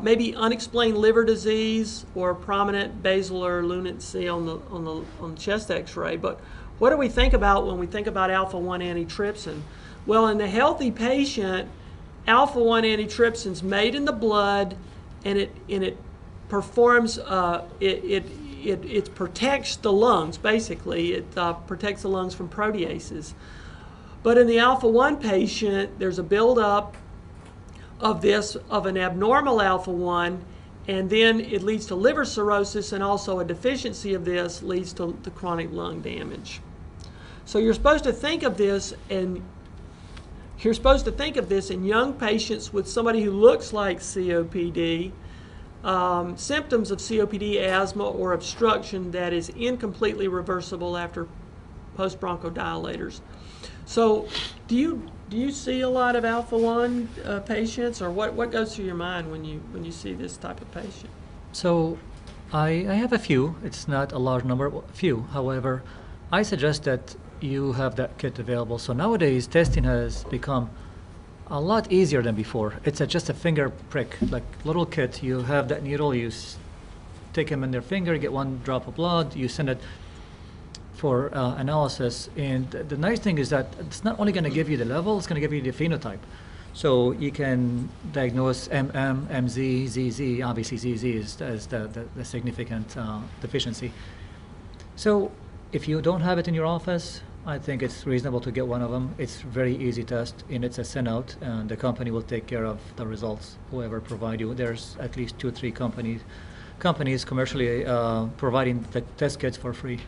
Maybe unexplained liver disease or prominent basilar lunacy on the chest X-ray. But what do we think about when we think about alpha-1 antitrypsin? Well, in the healthy patient, alpha-1 antitrypsin is made in the blood, and it performs. It protects the lungs. Basically, it protects the lungs from proteases. But in the alpha-1 patient, there's a buildup of an abnormal alpha-1, and then it leads to liver cirrhosis, and also a deficiency of this leads to the chronic lung damage. So you're supposed to think of this in young patients with somebody who looks like COPD, symptoms of COPD, asthma, or obstruction that is incompletely reversible after post-bronchodilators. So do you see a lot of alpha-1 patients, or what goes through your mind when you see this type of patient? So I have a few. It's not a large number, a few. However, I suggest that you have that kit available. So nowadays, testing has become a lot easier than before. It's just a finger prick, like little kit. You have that needle, you take them in their finger, get 1 drop of blood, you send it for analysis. And the nice thing is that it's not only going to give you the level, it's going to give you the phenotype. So you can diagnose MM, MZ, ZZ. Obviously, ZZ is the significant deficiency. So if you don't have it in your office, I think it's reasonable to get one of them. It's very easy test, and it's a send out, and the company will take care of the results. Whoever provide you, there's at least 2 or 3 companies commercially providing the test kits for free.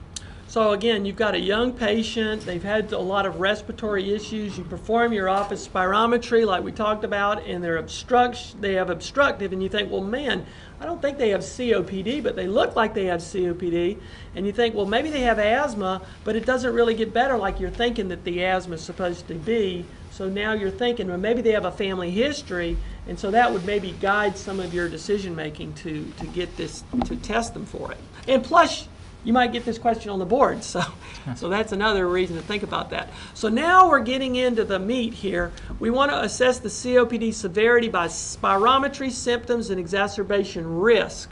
So again, you've got a young patient, they've had a lot of respiratory issues, you perform your office spirometry like we talked about, and they have obstructive, and you think, well, man, I don't think they have COPD, but they look like they have COPD, and you think, well, maybe they have asthma, but it doesn't really get better like you're thinking that the asthma is supposed to be. So now you're thinking, well, maybe they have a family history, and so that would maybe guide some of your decision making to get this, to test them for it. And plus, you might get this question on the board, so that's another reason to think about that. So now we're getting into the meat here. We want to assess the COPD severity by spirometry, symptoms, and exacerbation risk.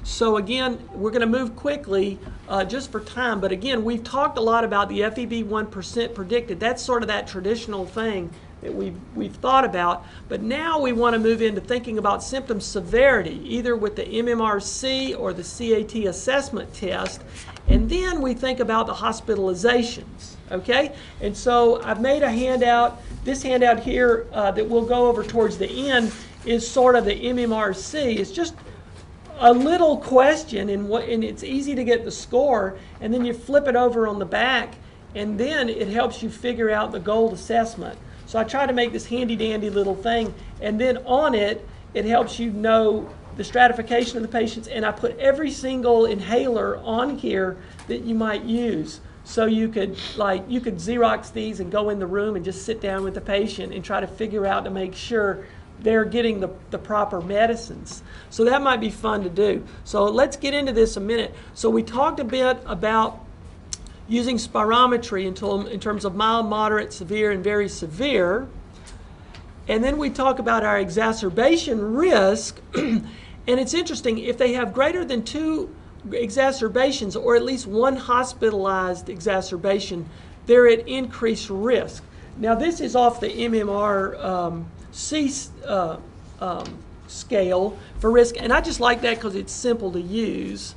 So again, we're going to move quickly just for time, but again, we've talked a lot about the FEV 1% predicted. That's sort of that traditional thing that we've thought about, but now we want to move into thinking about symptom severity, either with the MMRC or the CAT assessment test, and then we think about the hospitalizations, okay? And so I've made a handout. This handout here that we'll go over towards the end is sort of the MMRC. It's just a little question, and it's easy to get the score, and then you flip it over on the back, and then it helps you figure out the gold assessment. So I try to make this handy-dandy little thing, and then on it, it helps you know the stratification of the patients, and I put every single inhaler on here that you might use. So you could Xerox these and go in the room and just sit down with the patient and try to figure out to make sure they're getting the proper medicines. So that might be fun to do. So let's get into this a minute. So we talked a bit about using spirometry in terms of mild, moderate, severe, and very severe. And then we talk about our exacerbation risk. And it's interesting, if they have greater than 2 exacerbations or at least 1 hospitalized exacerbation, they're at increased risk. Now this is off the MMR scale for risk, and I just like that because it's simple to use.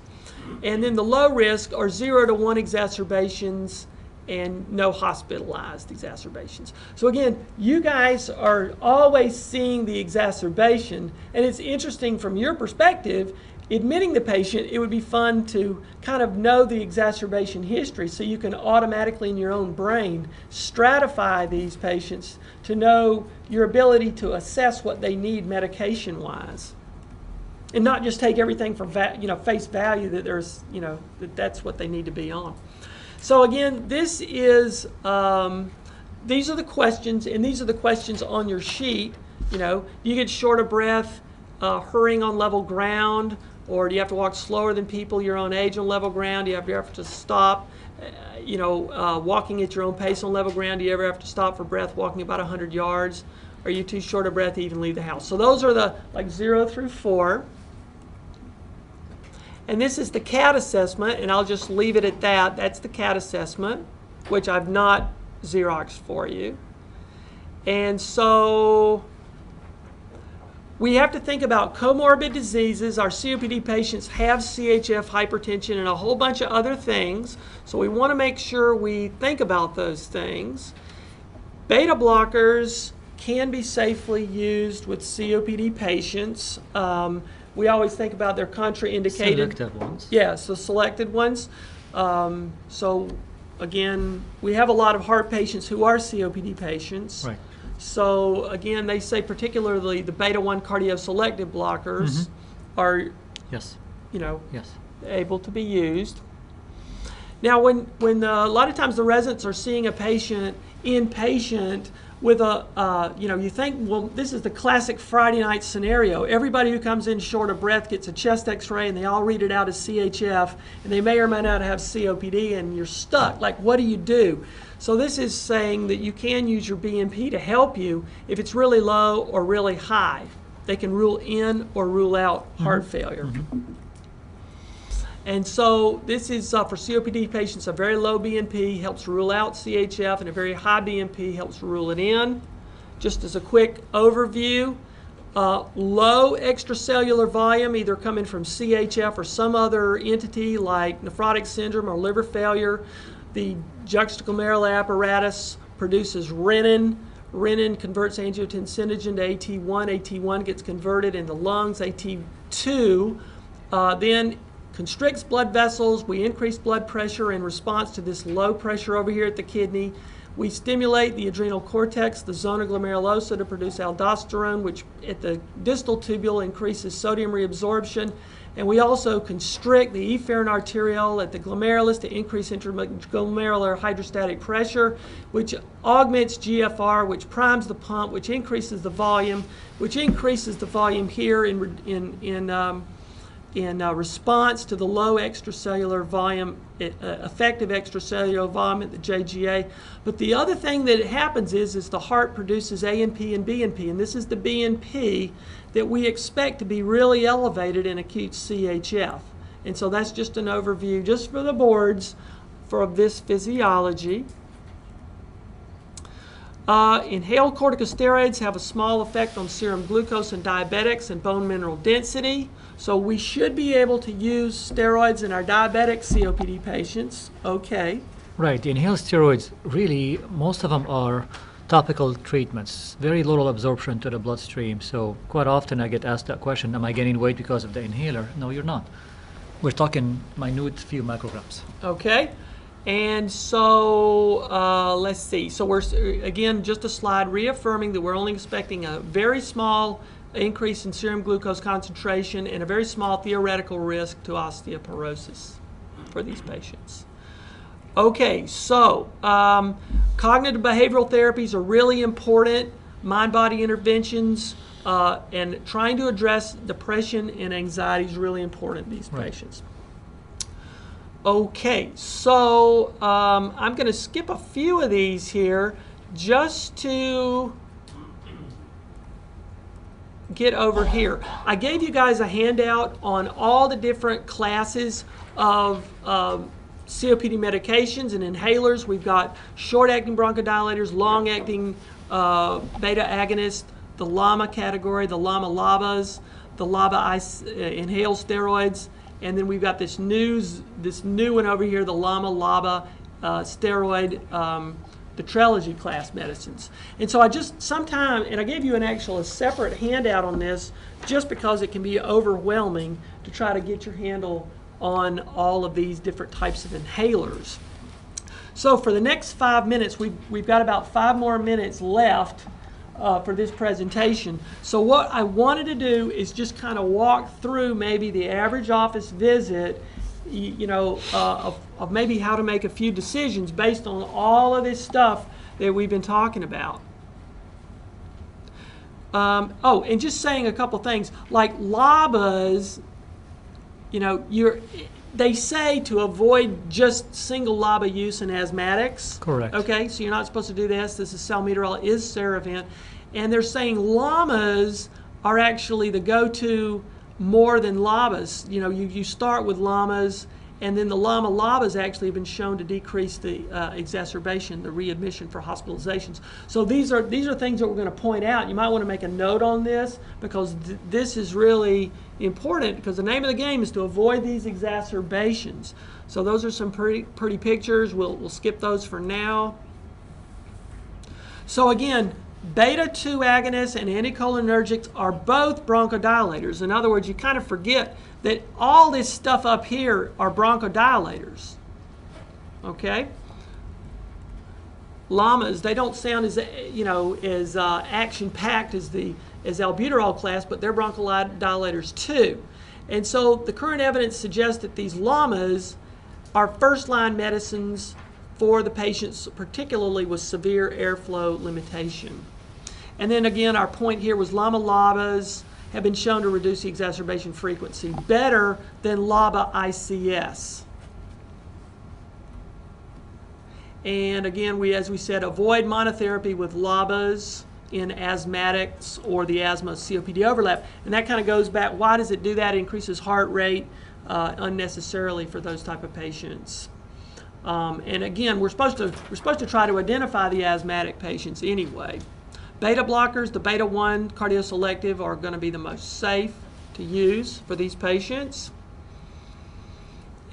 And then the low risk are 0 to 1 exacerbations and no hospitalized exacerbations. So again, you guys are always seeing the exacerbation, and it's interesting from your perspective, admitting the patient, it would be fun to kind of know the exacerbation history so you can automatically in your own brain stratify these patients to know your ability to assess what they need medication-wise. And not just take everything for face value that there's that's what they need to be on. So again, this is these are the questions, and these are the questions on your sheet. Do you get short of breath, hurrying on level ground, or do you have to walk slower than people your own age on level ground? Do you ever have to stop? Walking at your own pace on level ground. Do you ever have to stop for breath walking about 100 yards? Are you too short of breath to even leave the house? So those are the 0 through 4. And this is the CAT assessment, and I'll just leave it at that. That's the CAT assessment, which I've not Xeroxed for you. And so we have to think about comorbid diseases. Our COPD patients have CHF, hypertension, and a whole bunch of other things. So we want to make sure we think about those things. Beta blockers can be safely used with COPD patients. We always think about their contraindicated. Selected ones. Yeah, so selected ones. So again, we have a lot of heart patients who are COPD patients. Right. So again, they say particularly the beta-1 cardioselective blockers are, yes, able to be used. Now, when a lot of times the residents are seeing a patient inpatient with you think, well, this is the classic Friday night scenario. Everybody who comes in short of breath gets a chest x-ray and they all read it out as CHF, and they may or may not have COPD, and you're stuck. Like, what do you do? So this is saying that you can use your BNP to help you if it's really low or really high. They can rule in or rule out heart failure. And so this is for COPD patients, a very low BNP helps rule out CHF, and a very high BNP helps rule it in. Just as a quick overview, low extracellular volume, either coming from CHF or some other entity like nephrotic syndrome or liver failure, The juxtaglomerular apparatus produces renin. Renin converts angiotensinogen to AT1. AT1 gets converted in the lungs. AT2 then constricts blood vessels. We increase blood pressure in response to this low pressure over here at the kidney. We stimulate the adrenal cortex, the zona glomerulosa, to produce aldosterone, which at the distal tubule increases sodium reabsorption. And we also constrict the efferent arteriole at the glomerulus to increase intraglomerular hydrostatic pressure, which augments GFR, which primes the pump, which increases the volume here in response to the low extracellular volume, effective extracellular volume at the JGA. But the other thing that happens is the heart produces ANP and BNP, and this is the BNP that we expect to be really elevated in acute CHF. And so that's just an overview, just for the boards, for this physiology. Inhaled corticosteroids have a small effect on serum glucose in diabetics and bone mineral density. So we should be able to use steroids in our diabetic COPD patients. Okay. Right. The inhaled steroids, really, most of them are topical treatments, very little absorption to the bloodstream. So quite often I get asked that question, am I gaining weight because of the inhaler? No, you're not. We're talking minute few micrograms. Okay. And so let's see. So we're, again, just a slide reaffirming that we're only expecting a very small increase in serum glucose concentration and a very small theoretical risk to osteoporosis for these patients. Okay, so cognitive behavioral therapies are really important, mind-body interventions, and trying to address depression and anxiety is really important in these patients. Okay, so I'm going to skip a few of these here just to get over here. I gave you guys a handout on all the different classes of COPD medications and inhalers. We've got short-acting bronchodilators, long-acting beta agonists, the LAMA category, the LAMA-LABAs, the LABA inhaled steroids, and then we've got this new one over here, the LAMA-LABA steroid, the Trelegy class medicines. And so I just sometime, and I gave you a separate handout on this just because it can be overwhelming to try to get your handle on all of these different types of inhalers. So for the next 5 minutes, we've got about 5 more minutes left for this presentation. So what I wanted to do is just kind of walk through maybe the average office visit, of maybe how to make a few decisions based on all of this stuff that we've been talking about. And just saying a couple things, like LABAs, they say to avoid just single LABA use in asthmatics. Correct. Okay, so you're not supposed to do this. This is salmeterol, is Ceravent. And they're saying LAMAs are actually the go-to more than LABAs. You start with LAMAs, and then the LAMA-LABAs actually have been shown to decrease the exacerbation, the readmission for hospitalizations. So these are things that we're going to point out. You might want to make a note on this because this is really important because the name of the game is to avoid these exacerbations. So those are some pretty pictures. We'll skip those for now. So again, beta-2 agonists and anticholinergics are both bronchodilators. In other words, you kind of forget that all this stuff up here are bronchodilators. Okay? LAMAs, they don't sound as as action-packed as albuterol class, but they're bronchodilators too. And so the current evidence suggests that these LAMAs are first-line medicines for the patients, particularly with severe airflow limitation. And then again, our point here was LAMA-LABAs have been shown to reduce the exacerbation frequency better than LABA-ICS. And again, as we said, avoid monotherapy with LABAs in asthmatics or the asthma COPD overlap. And that kind of goes back, why does it do that? It increases heart rate unnecessarily for those type of patients. And again, we're supposed to try to identify the asthmatic patients anyway. Beta blockers, the beta-1 cardioselective, are going to be the most safe to use for these patients.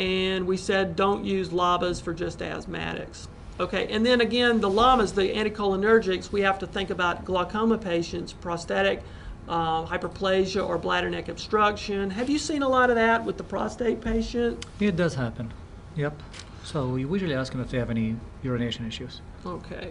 and we said don't use LABAs for just asthmatics. Okay, and then again, the LAMAs, the anticholinergics, we have to think about glaucoma patients, prostatic hyperplasia or bladder neck obstruction. Have you seen a lot of that with the prostate patient? It does happen. Yep. So we usually ask them if they have any urination issues. Okay.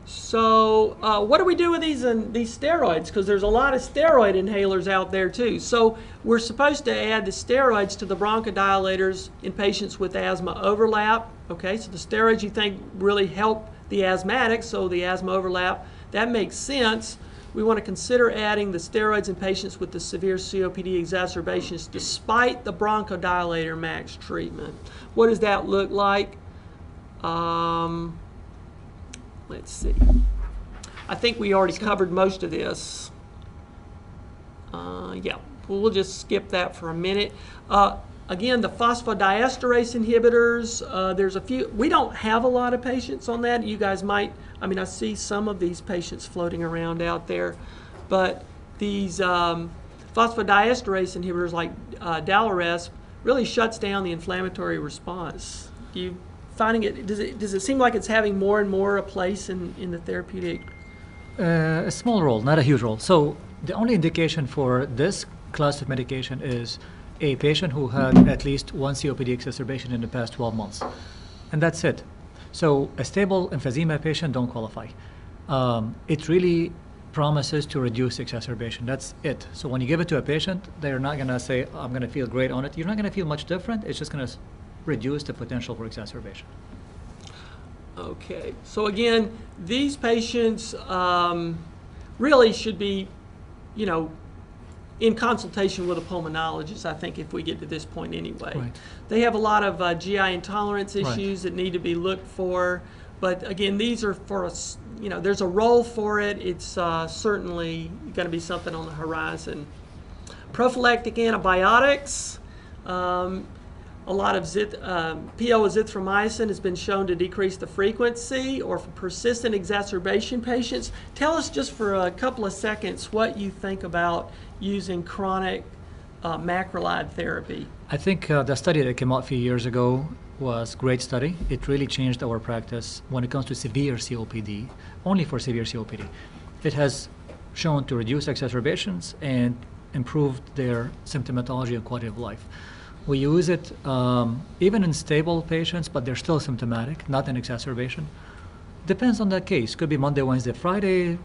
So what do we do with these steroids? Because there's a lot of steroid inhalers out there too. So we're supposed to add the steroids to the bronchodilators in patients with asthma overlap. Okay, so the steroids you think really help the asthmatics, so the asthma overlap, that makes sense. We want to consider adding the steroids in patients with the severe COPD exacerbations despite the bronchodilator max treatment. What does that look like? Let's see. I think we already covered most of this. Yeah, we'll just skip that for a minute. Again, the phosphodiesterase inhibitors, there's a few. We don't have a lot of patients on that. You guys might, I mean, I see some of these patients floating around out there, but these phosphodiesterase inhibitors like Dalaresp really shuts down the inflammatory response. You finding it, does it seem like it's having more and more a place in the therapeutic? A small role, not a huge role. So the only indication for this class of medication is a patient who had at least one COPD exacerbation in the past 12 months. And that's it. So a stable emphysema patient don't qualify. It really promises to reduce exacerbation. That's it. So when you give it to a patient, they're not going to say, I'm going to feel great on it. You're not going to feel much different. It's just going to reduce the potential for exacerbation. Okay. So again, these patients really should be, you know, in consultation with a pulmonologist, I think, if we get to this point anyway. Right. They have a lot of GI intolerance issues that need to be looked for. But again, these are for us, you know, there's a role for it. It's certainly going to be something on the horizon. Prophylactic antibiotics. A lot of PO azithromycin has been shown to decrease the frequency or for persistent exacerbation patients. Tell us just for a couple of seconds what you think about using chronic macrolide therapy. I think the study that came out a few years ago was a great study. It really changed our practice when it comes to severe COPD, only for severe COPD. It has shown to reduce exacerbations and improved their symptomatology and quality of life. We use it even in stable patients, but they're still symptomatic, not an exacerbation. Depends on the case. Could be Monday, Wednesday, Friday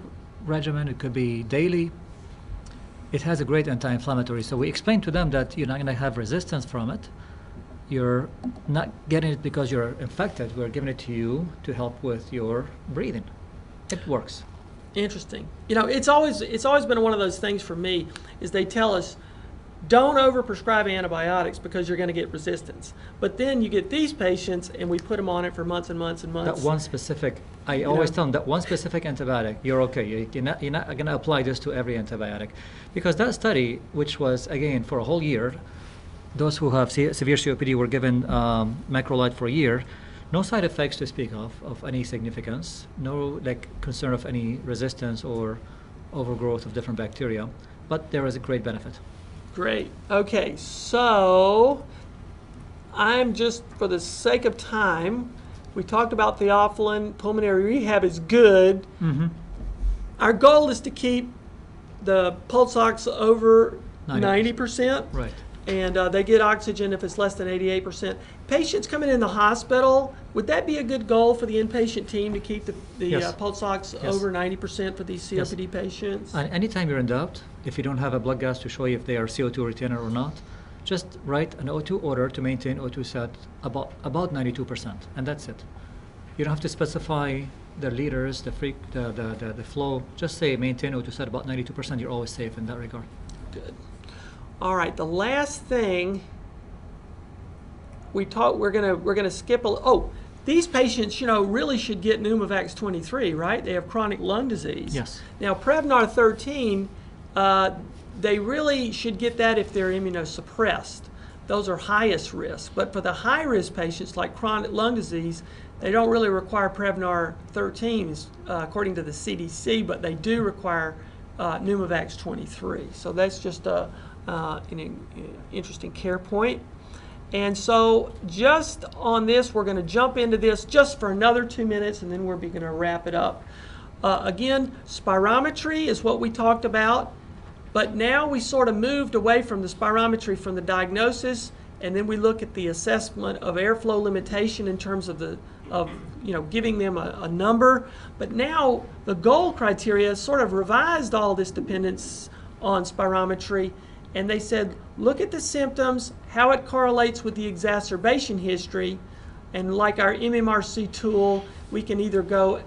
regimen. It could be daily. It has a great anti-inflammatory. So we explain to them that you're not going to have resistance from it. You're not getting it because you're infected. We're giving it to you to help with your breathing. It works. Interesting. You know, it's always been one of those things for me is they tell us, don't overprescribe antibiotics because you're going to get resistance. But then you get these patients, and we put them on it for months and months and months. That one specific, I always tell them that one specific antibiotic, you're okay. You're not going to apply this to every antibiotic. Because that study, which was, again, for a whole year, those who have severe COPD were given macrolide for a year. No side effects to speak of any significance. No concern of any resistance or overgrowth of different bacteria. But there is a great benefit. Great. Okay, so I'm just, for the sake of time, we talked about theophylline. Pulmonary rehab is good. Mm-hmm. Our goal is to keep the pulse ox over 90%. Right. And they get oxygen if it's less than 88%. Patients coming in the hospital, would that be a good goal for the inpatient team to keep the Yes. pulse ox over 90% for these COPD patients? Anytime you're in doubt, if you don't have a blood gas to show you if they are CO2 retainer or not, just write an O2 order to maintain O2 set about 92%, and that's it. You don't have to specify the liters, the flow. Just say maintain O2 set about 92%. You're always safe in that regard. Good. All right, the last thing we talked, we're gonna skip these patients, you know, really should get Pneumovax 23, right? They have chronic lung disease. Yes. Now, Prevnar 13, they really should get that if they're immunosuppressed. Those are highest risk. But for the high-risk patients like chronic lung disease, they don't really require Prevnar 13, according to the CDC, but they do require Pneumovax 23. So that's just an interesting care point. And so just on this, we're going to jump into this just for another 2 minutes, and then we're going to wrap it up. Again, spirometry is what we talked about, but now we sort of moved away from the spirometry from the diagnosis, and then we look at the assessment of airflow limitation in terms of giving them a number. But now the gold criteria sort of revised all this dependence on spirometry, and they said, look at the symptoms, how it correlates with the exacerbation history, and like our MMRC tool, we can either go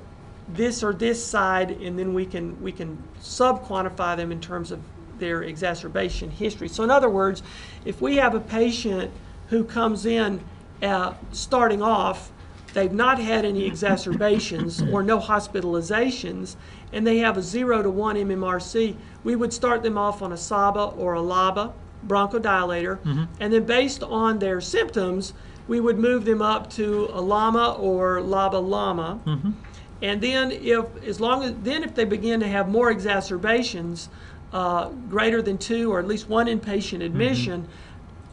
this or this side, and then we can sub-quantify them in terms of their exacerbation history. So in other words, if we have a patient who comes in starting off, they've not had any exacerbations or no hospitalizations, and they have a 0 to 1 MMRC, we would start them off on a SABA or a LABA bronchodilator, and then based on their symptoms, we would move them up to a LAMA or LABA-LAMA. And then if they begin to have more exacerbations, greater than 2 or at least 1 inpatient admission,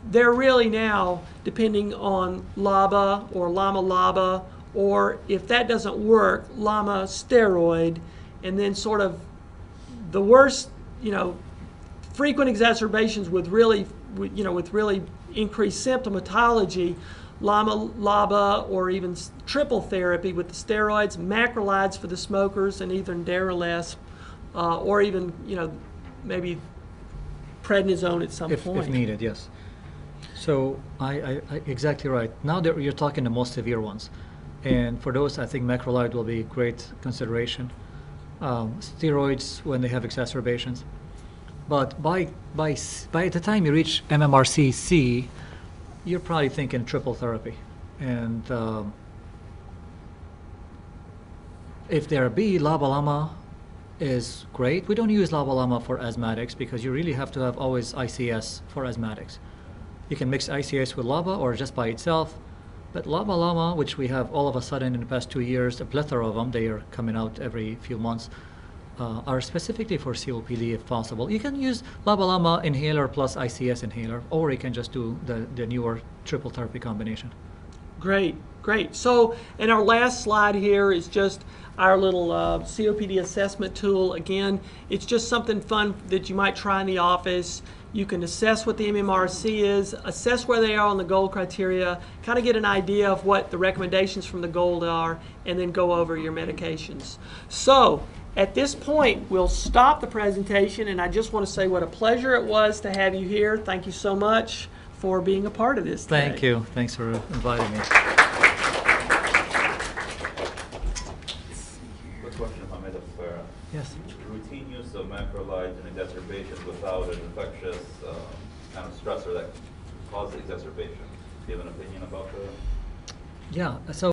they're really now depending on LABA or LAMA-LABA, or if that doesn't work, LAMA steroid, and then sort of the worst, frequent exacerbations with really increased symptomatology, LAMA-LABA, or even triple therapy with the steroids, macrolides for the smokers, and either Darelesp, or even maybe prednisone at some point. If needed, yes. So I exactly right. Now that you're talking the most severe ones, and for those, I think macrolide will be great consideration. Steroids when they have exacerbations, but by the time you reach MMRC-C, you're probably thinking triple therapy, and if they're B, LABA-LAMA is great. We don't use LABA-LAMA for asthmatics because you really have to have always ICS for asthmatics. You can mix ICS with LABA or just by itself, but LABA-LAMA, which we have all of a sudden in the past 2 years, a plethora of them, they are coming out every few months, are specifically for COPD if possible. You can use LABA-LAMA inhaler plus ICS inhaler, or you can just do the newer triple therapy combination. Great. So, and our last slide here is just our little COPD assessment tool. Again, it's just something fun that you might try in the office. You can assess what the MMRC is, assess where they are on the GOLD criteria, kind of get an idea of what the recommendations from the GOLD are, and then go over your medications. So, at this point, we'll stop the presentation, and I just want to say what a pleasure it was to have you here. Thank you so much for being a part of this today. Thank you. Thanks for inviting me. Quick question, if I may, Dr. Farra. Yes. Routine use of macrolides in exacerbations without an infectious kind of stressor that causes exacerbation. Do you have an opinion about that? Yeah. So.